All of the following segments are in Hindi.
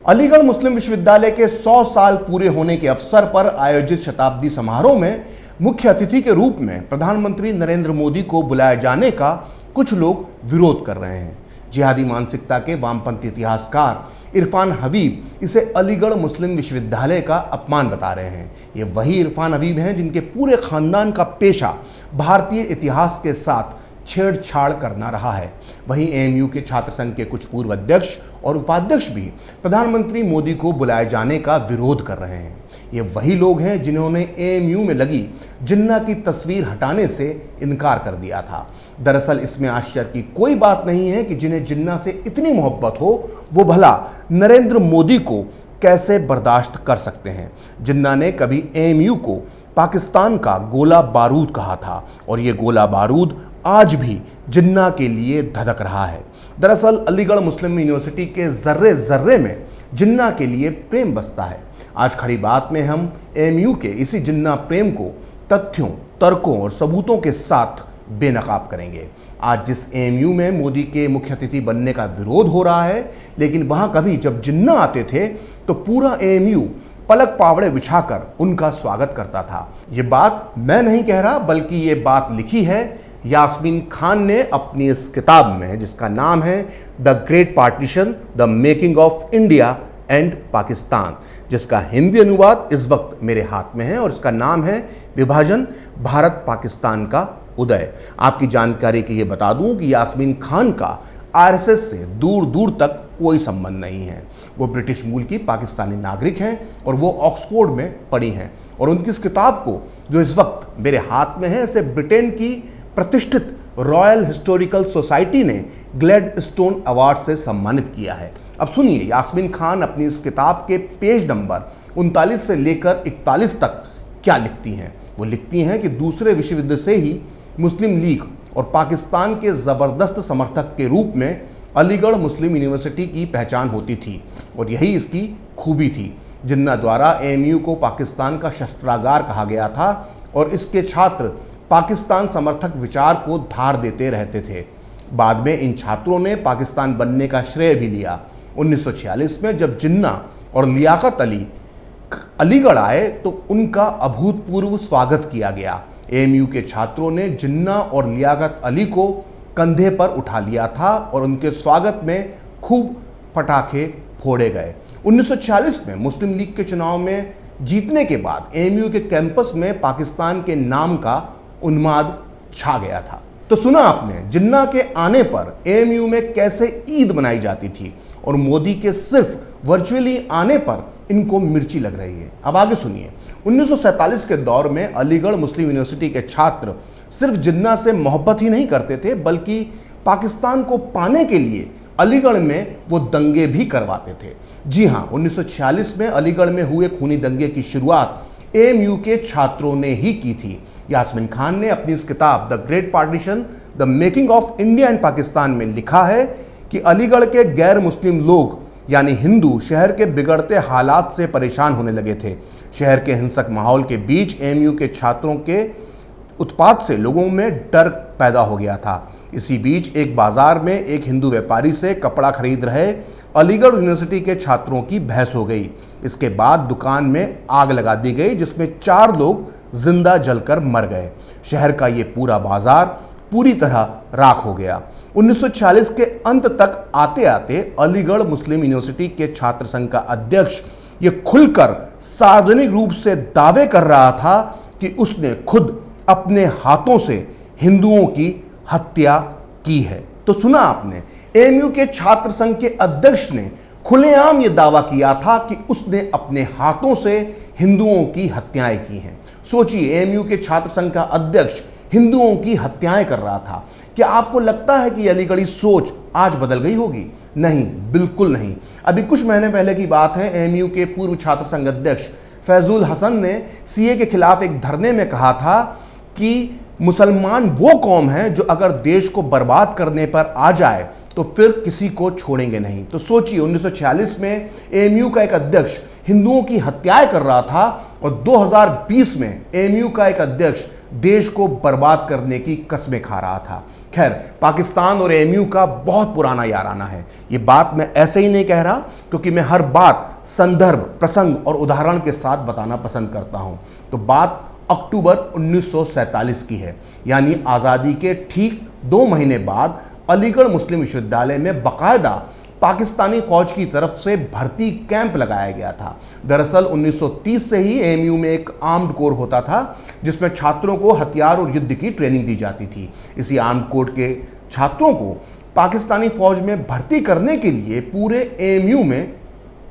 अलीगढ़ मुस्लिम विश्वविद्यालय के 100 साल पूरे होने के अवसर पर आयोजित शताब्दी समारोह में मुख्य अतिथि के रूप में प्रधानमंत्री नरेंद्र मोदी को बुलाए जाने का कुछ लोग विरोध कर रहे हैं। जिहादी मानसिकता के वामपंथी इतिहासकार इरफान हबीब इसे अलीगढ़ मुस्लिम विश्वविद्यालय का अपमान बता रहे हैं। ये वही इरफान हबीब हैं जिनके पूरे खानदान का पेशा भारतीय इतिहास के साथ छेड़छाड़ करना रहा है। वहीं एएमयू के छात्र संघ के कुछ पूर्व अध्यक्ष और उपाध्यक्ष भी प्रधानमंत्री मोदी को बुलाए जाने का विरोध कर रहे हैं। ये वही लोग हैं जिन्होंने एएमयू में लगी जिन्ना की तस्वीर हटाने से इनकार कर दिया था। दरअसल इसमें आश्चर्य की कोई बात नहीं है कि जिन्हें जिन्ना से इतनी मोहब्बत हो वो भला नरेंद्र मोदी को कैसे बर्दाश्त कर सकते हैं। जिन्ना ने कभी एएमयू को पाकिस्तान का गोला बारूद कहा था और ये गोला बारूद आज भी जिन्ना के लिए धधक रहा है। दरअसल अलीगढ़ मुस्लिम यूनिवर्सिटी के जर्रे जर्रे में जिन्ना के लिए प्रेम बसता है। आज खरी बात में हम एएमयू के इसी जिन्ना प्रेम को तथ्यों, तर्कों और सबूतों के साथ बेनकाब करेंगे। आज जिस एएमयू में मोदी के मुख्य अतिथि बनने का विरोध हो रहा है, लेकिन वहां कभी जब जिन्ना आते थे तो पूरा एएमयू पलक पावड़े बिछाकर उनका स्वागत करता था। ये बात मैं नहीं कह रहा, बल्कि ये बात लिखी है यास्मीन खान ने अपनी इस किताब में, जिसका नाम है the great partition, the making of India and Pakistan, जिसका हिंदी अनुवाद इस वक्त मेरे हाथ में है और इसका नाम है विभाजन, भारत पाकिस्तान का उदय। आपकी जानकारी के लिए बता दूं कि यास्मीन खान का आरएसएस से दूर दूर तक कोई संबंध नहीं है। वो ब्रिटिश मूल की पाकिस्तानी नागरिक हैं और वो ऑक्सफोर्ड में पढ़ी हैं। और उनकी इस किताब को, जो इस वक्त मेरे हाथ में है, इसे ब्रिटेन की प्रतिष्ठित रॉयल हिस्टोरिकल सोसाइटी ने ग्लैडस्टोन अवार्ड से सम्मानित किया है। अब सुनिए यास्मीन खान अपनी इस किताब के पेज नंबर 39 से लेकर 41 तक क्या लिखती हैं। वो लिखती हैं कि दूसरे विश्व युद्ध से ही मुस्लिम लीग और पाकिस्तान के ज़बरदस्त समर्थक के रूप में अलीगढ़ मुस्लिम यूनिवर्सिटी की पहचान होती थी और यही इसकी खूबी थी। जिन्ना द्वारा एएमयू को पाकिस्तान का शस्त्रागार कहा गया था और इसके छात्र पाकिस्तान समर्थक विचार को धार देते रहते थे। बाद में इन छात्रों ने पाकिस्तान बनने का श्रेय भी लिया। 1946 में जब जिन्ना और लियाकत अली अलीगढ़ आए तो उनका अभूतपूर्व स्वागत किया गया। एएमयू के छात्रों ने जिन्ना और लियाकत अली को कंधे पर उठा लिया था और उनके स्वागत में खूब पटाखे फोड़े गए। 1946 में मुस्लिम लीग के चुनाव में जीतने के बाद एएमयू के कैंपस में पाकिस्तान के नाम का उन्माद छा गया था। तो सुना आपने जिन्ना के आने पर एएमयू में कैसे ईद मनाई जाती थी और मोदी के सिर्फ वर्चुअली आने पर इनको मिर्ची लग रही है। अब आगे सुनिए। 1947 के दौर में अलीगढ़ मुस्लिम यूनिवर्सिटी के छात्र सिर्फ जिन्ना से मोहब्बत ही नहीं करते थे, बल्कि पाकिस्तान को पाने के लिए अलीगढ़ में वो दंगे भी करवाते थे। जी हाँ, 1946 में अलीगढ़ में हुए खूनी दंगे की शुरुआत एएमयू के छात्रों ने ही की थी। यास्मीन खान ने अपनी इस किताब the great partition, the making of India and Pakistan में लिखा है कि अलीगढ़ के गैर मुस्लिम लोग यानी हिंदू शहर के बिगड़ते हालात से परेशान होने लगे थे। शहर के हिंसक माहौल के बीच एएमयू के छात्रों के उत्पात से लोगों में डर पैदा हो गया था। इसी बीच एक बाजार में एक हिंदू व्यापारी से कपड़ा खरीद रहे अलीगढ़ यूनिवर्सिटी के छात्रों की बहस हो गई। इसके बाद दुकान में आग लगा दी गई, जिसमें 4 लोग जिंदा जलकर मर गए। शहर का ये पूरा बाजार पूरी तरह राख हो गया। 1940 के अंत तक आते आते अलीगढ़ मुस्लिम यूनिवर्सिटी के छात्र संघ का अध्यक्ष ये खुलकर सार्वजनिक रूप से दावे कर रहा था कि उसने खुद अपने हाथों से हिंदुओं की हत्या की है। तो सुना आपने, एएमयू के छात्र संघ के अध्यक्ष ने खुलेआम ये दावा किया था कि उसने अपने हाथों से हिंदुओं की हत्याएं की हैं। सोचिए, एएमयू के छात्र संघ का अध्यक्ष हिंदुओं की हत्याएं कर रहा था। क्या आपको लगता है कि अलीगढ़ी सोच आज बदल गई होगी? नहीं, बिल्कुल नहीं। अभी कुछ महीने पहले की बात है, एएमयू के पूर्व छात्र संघ अध्यक्ष फैजुल हसन ने सीए के खिलाफ एक धरने में कहा था कि मुसलमान वो कौम है जो अगर देश को बर्बाद करने पर आ जाए तो फिर किसी को छोड़ेंगे नहीं। तो सोचिए, 1946 में एएमयू का एक अध्यक्ष हिंदुओं की हत्याएं कर रहा था और 2020 में एएमयू का एक अध्यक्ष देश को बर्बाद करने की कस्में खा रहा था। खैर, पाकिस्तान और एएमयू का बहुत पुराना याराना है। ये बात मैं ऐसे ही नहीं कह रहा, क्योंकि मैं हर बात संदर्भ, प्रसंग और उदाहरण के साथ बताना पसंद करता हूं। तो बात अक्टूबर 1947 की है, यानी आज़ादी के ठीक 2 महीने बाद अलीगढ़ मुस्लिम विश्वविद्यालय में बाकायदा पाकिस्तानी फौज की तरफ से भर्ती कैंप लगाया गया था। दरअसल 1930 से ही एएमयू में एक आर्म्ड कोर होता था, जिसमें छात्रों को हथियार और युद्ध की ट्रेनिंग दी जाती थी। इसी आर्म्ड कोर के छात्रों को पाकिस्तानी फौज में भर्ती करने के लिए पूरे एएमयू में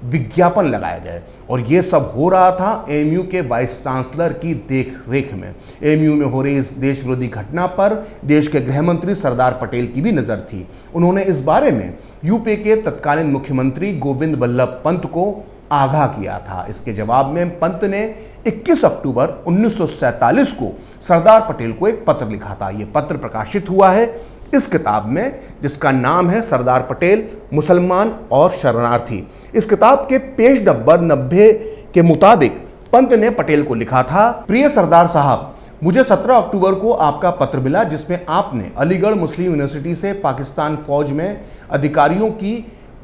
विज्ञापन लगाए गए, और ये सब हो रहा था एएमयू के वाइस चांसलर की देख रेख में। एएमयू में हो रही इस देश विरोधी घटना पर देश के गृह मंत्री सरदार पटेल की भी नज़र थी। उन्होंने इस बारे में यूपी के तत्कालीन मुख्यमंत्री गोविंद बल्लभ पंत को आगाह किया था। इसके जवाब में पंत ने 21 अक्टूबर 1947 को सरदार पटेल को एक पत्र लिखा था। ये पत्र प्रकाशित हुआ है इस किताब में, जिसका नाम है सरदार पटेल, मुसलमान और शरणार्थी। इस किताब के पेज नंबर 90 के मुताबिक पंत ने पटेल को लिखा था, प्रिय सरदार साहब, मुझे 17 अक्टूबर को आपका पत्र मिला, जिसमें आपने अलीगढ़ मुस्लिम यूनिवर्सिटी से पाकिस्तान फौज में अधिकारियों की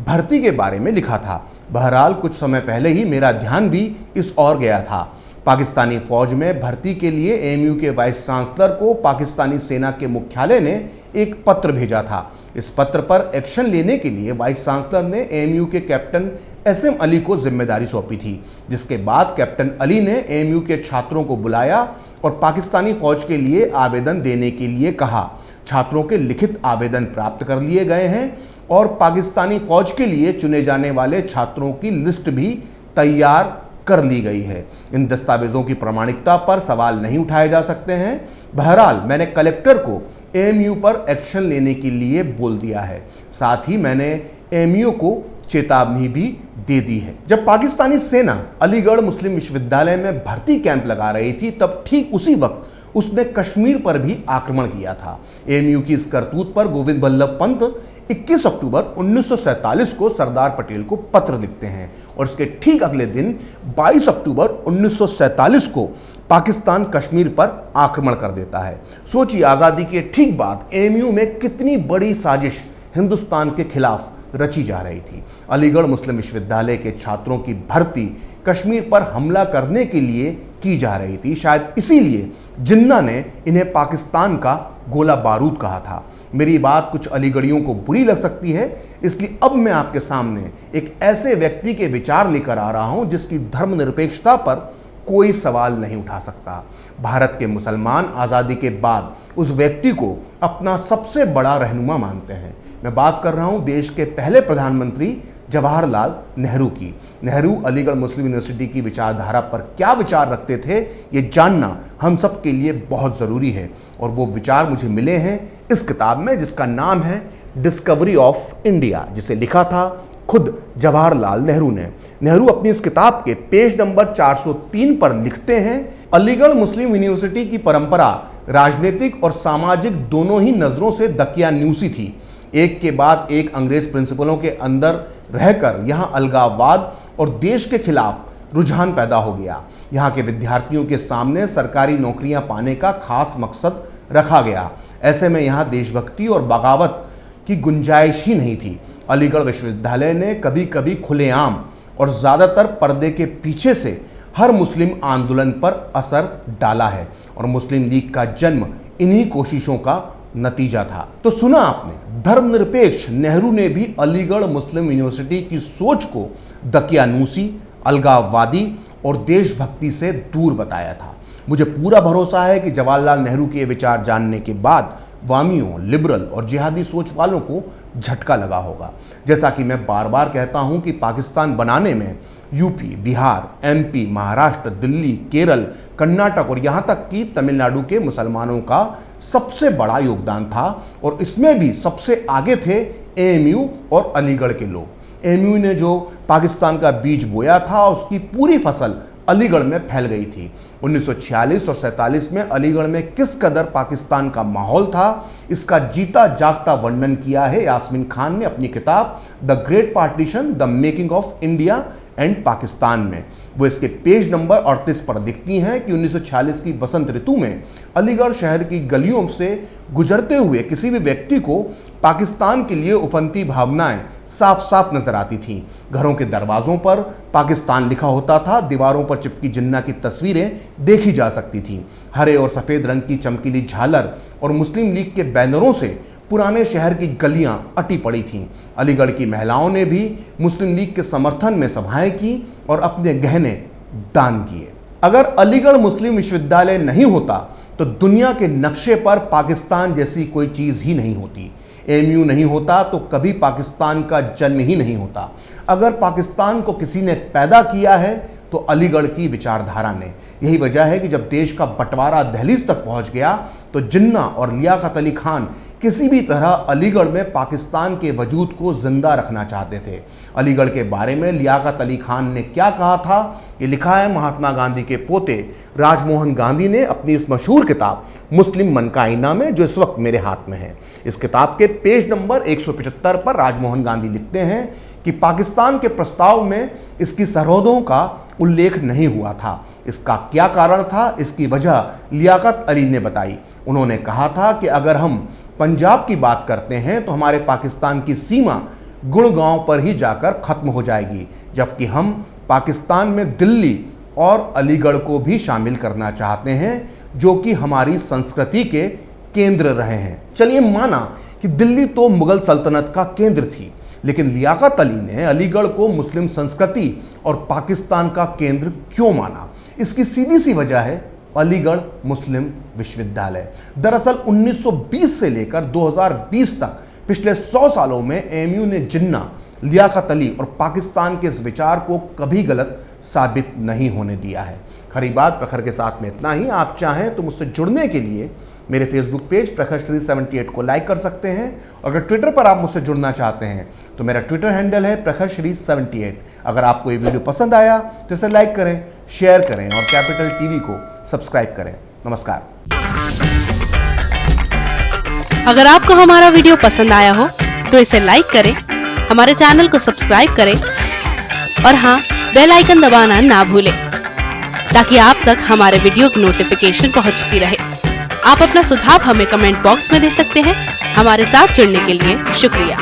भर्ती के बारे में लिखा था। बहरहाल कुछ समय पहले ही मेरा ध्यान भी इस ओर गया था। पाकिस्तानी फौज में भर्ती के लिए एएमयू के वाइस चांसलर को पाकिस्तानी सेना के मुख्यालय ने एक पत्र भेजा था। इस पत्र पर एक्शन लेने के लिए वाइस चांसलर ने एएमयू के कैप्टन एसएम अली को जिम्मेदारी सौंपी थी, जिसके बाद कैप्टन अली ने एएमयू के छात्रों को बुलाया और पाकिस्तानी फौज के लिए आवेदन देने के लिए कहा। छात्रों के लिखित आवेदन प्राप्त कर लिए गए हैं और पाकिस्तानी फौज के लिए चुने जाने वाले छात्रों की लिस्ट भी तैयार कर ली गई है। इन दस्तावेजों की प्रामाणिकता पर सवाल नहीं उठाए जा सकते हैं। बहरहाल मैंने कलेक्टर को एएमयू पर एक्शन लेने के लिए बोल दिया है। साथ ही मैंने एएमयू को चेतावनी भी दे दी है। जब पाकिस्तानी सेना अलीगढ़ मुस्लिम विश्वविद्यालय में भर्ती कैंप लगा रही थी, तब ठीक उसी वक्त उसने कश्मीर पर भी आक्रमण किया था। एएमयू की इस करतूत पर गोविंद बल्लभ पंत 21 अक्टूबर 1947 को सरदार पटेल को पत्र लिखते हैं, और इसके ठीक अगले दिन 22 अक्टूबर 1947 को पाकिस्तान कश्मीर पर आक्रमण कर देता है। सोचिए, आज़ादी के ठीक बाद एएमयू में कितनी बड़ी साजिश हिंदुस्तान के खिलाफ रची जा रही थी। अलीगढ़ मुस्लिम विश्वविद्यालय के छात्रों की भर्ती कश्मीर पर हमला करने के लिए की जा रही थी। शायद इसीलिए जिन्ना ने इन्हें पाकिस्तान का गोला बारूद कहा था। मेरी बात कुछ अलीगढ़ियों को बुरी लग सकती है, इसलिए अब मैं आपके सामने एक ऐसे व्यक्ति के विचार लेकर आ रहा हूं जिसकी धर्मनिरपेक्षता पर कोई सवाल नहीं उठा सकता। भारत के मुसलमान आज़ादी के बाद उस व्यक्ति को अपना सबसे बड़ा रहनुमा मानते हैं। मैं बात कर रहा हूं देश के पहले प्रधानमंत्री जवाहरलाल नेहरू की। नेहरू अलीगढ़ मुस्लिम यूनिवर्सिटी की विचारधारा पर क्या विचार रखते थे, ये जानना हम सब के लिए बहुत ज़रूरी है, और वो विचार मुझे मिले हैं इस किताब में, जिसका नाम है डिस्कवरी ऑफ इंडिया, जिसे लिखा था खुद जवाहरलाल नेहरू ने। नेहरू अपनी इस किताब के पेज नंबर 403 पर लिखते हैं, अलीगढ़ मुस्लिम यूनिवर्सिटी की परंपरा राजनीतिक और सामाजिक दोनों ही नज़रों से दकियानूसी थी। एक के बाद एक अंग्रेज प्रिंसिपलों के अंदर रहकर यहाँ अलगाववाद और देश के खिलाफ रुझान पैदा हो गया। यहाँ के विद्यार्थियों के सामने सरकारी नौकरियां पाने का खास मकसद रखा गया। ऐसे में यहाँ देशभक्ति और बगावत की गुंजाइश ही नहीं थी। अलीगढ़ विश्वविद्यालय ने कभी कभी खुलेआम और ज़्यादातर पर्दे के पीछे से हर मुस्लिम आंदोलन पर असर डाला है, और मुस्लिम लीग का जन्म इन्हीं कोशिशों का नतीजा था। तो सुना आपने, धर्मनिरपेक्ष नेहरू ने भी अलीगढ़ मुस्लिम यूनिवर्सिटी की सोच को दकियानूसी, अलगाववादी और देशभक्ति से दूर बताया था। मुझे पूरा भरोसा है कि जवाहरलाल नेहरू के विचार जानने के बाद वामियों, लिबरल और जिहादी सोच वालों को झटका लगा होगा। जैसा कि मैं बार बार कहता हूं कि पाकिस्तान बनाने में यूपी, बिहार, एमपी, महाराष्ट्र, दिल्ली, केरल, कर्नाटक और यहाँ तक कि तमिलनाडु के मुसलमानों का सबसे बड़ा योगदान था, और इसमें भी सबसे आगे थे एएमयू और अलीगढ़ के लोग। एएमयू ने जो पाकिस्तान का बीज बोया था, उसकी पूरी फसल अलीगढ़ में फैल गई थी। 1946 और 47 में अलीगढ़ में किस कदर पाकिस्तान का माहौल था, इसका जीता जागता वर्णन किया है यास्मीन खान ने अपनी किताब the great partition, the making of India and Pakistan में। वो इसके पेज नंबर 38 पर लिखती हैं कि 1946 की बसंत ऋतु में अलीगढ़ शहर की गलियों से गुजरते हुए किसी भी व्यक्ति को पाकिस्तान के लिए उफनती भावनाएं साफ साफ नजर आती थीं। घरों के दरवाजों पर पाकिस्तान लिखा होता था, दीवारों पर चिपकी जिन्ना की तस्वीरें देखी जा सकती थीं। हरे और सफ़ेद रंग की चमकीली झालर और मुस्लिम लीग के बैनरों से पुराने शहर की गलियां अटी पड़ी थीं। अलीगढ़ की महिलाओं ने भी मुस्लिम लीग के समर्थन में सभाएं की और अपने गहने दान किए। अगर अलीगढ़ मुस्लिम विश्वविद्यालय नहीं होता तो दुनिया के नक्शे पर पाकिस्तान जैसी कोई चीज़ ही नहीं होती। एएमयू नहीं होता तो कभी पाकिस्तान का जन्म ही नहीं होता। अगर पाकिस्तान को किसी ने पैदा किया है तो अलीगढ़ की विचारधारा ने। यही वजह है कि जब देश का बंटवारा दहलीज तक पहुंच गया तो जिन्ना और लियाकत अली खान किसी भी तरह अलीगढ़ में पाकिस्तान के वजूद को जिंदा रखना चाहते थे। अलीगढ़ के बारे में लियाकत अली खान ने क्या कहा था, ये लिखा है महात्मा गांधी के पोते राजमोहन गांधी ने अपनी इस मशहूर किताब मुस्लिम मन का आईना में, जो इस वक्त मेरे हाथ में है। इस किताब के पेज नंबर 175 पर राजमोहन गांधी लिखते हैं कि पाकिस्तान के प्रस्ताव में इसकी सरहदों का उल्लेख नहीं हुआ था। इसका क्या कारण था, इसकी वजह लियाकत अली ने बताई। उन्होंने कहा था कि अगर हम पंजाब की बात करते हैं तो हमारे पाकिस्तान की सीमा गुड़गांव पर ही जाकर खत्म हो जाएगी, जबकि हम पाकिस्तान में दिल्ली और अलीगढ़ को भी शामिल करना चाहते हैं, जो कि हमारी संस्कृति के केंद्र रहे हैं। चलिए माना कि दिल्ली तो मुगल सल्तनत का केंद्र थी, लेकिन लियाकत अली ने अलीगढ़ को मुस्लिम संस्कृति और पाकिस्तान का केंद्र क्यों माना? इसकी सीधी सी वजह है अलीगढ़ मुस्लिम विश्वविद्यालय। दरअसल 1920 से लेकर 2020 तक पिछले 100 सालों में एएमयू ने जिन्ना, लियाकत अली और पाकिस्तान के इस विचार को कभी गलत साबित नहीं होने दिया है। खरी बात प्रखर के साथ में इतना ही। आप चाहें तो मुझसे जुड़ने के लिए मेरे फेसबुक पेज प्रखर श्री 78 को लाइक कर सकते हैं। और अगर ट्विटर पर आप मुझसे जुड़ना चाहते हैं तो मेरा ट्विटर हैंडल है प्रखर श्री 78। अगर आपको ये वीडियो पसंद आया तो इसे लाइक करें, शेयर करें और कैपिटल टीवी को सब्सक्राइब करें। नमस्कार। अगर आपको हमारा वीडियो पसंद आया हो तो इसे लाइक करें, हमारे चैनल को सब्सक्राइब करें और हाँ, बेल आइकन दबाना ना भूलें ताकि आप तक हमारे वीडियो की नोटिफिकेशन पहुंचती रहे। आप अपना सुझाव हमें कमेंट बॉक्स में दे सकते हैं। हमारे साथ जुड़ने के लिए शुक्रिया।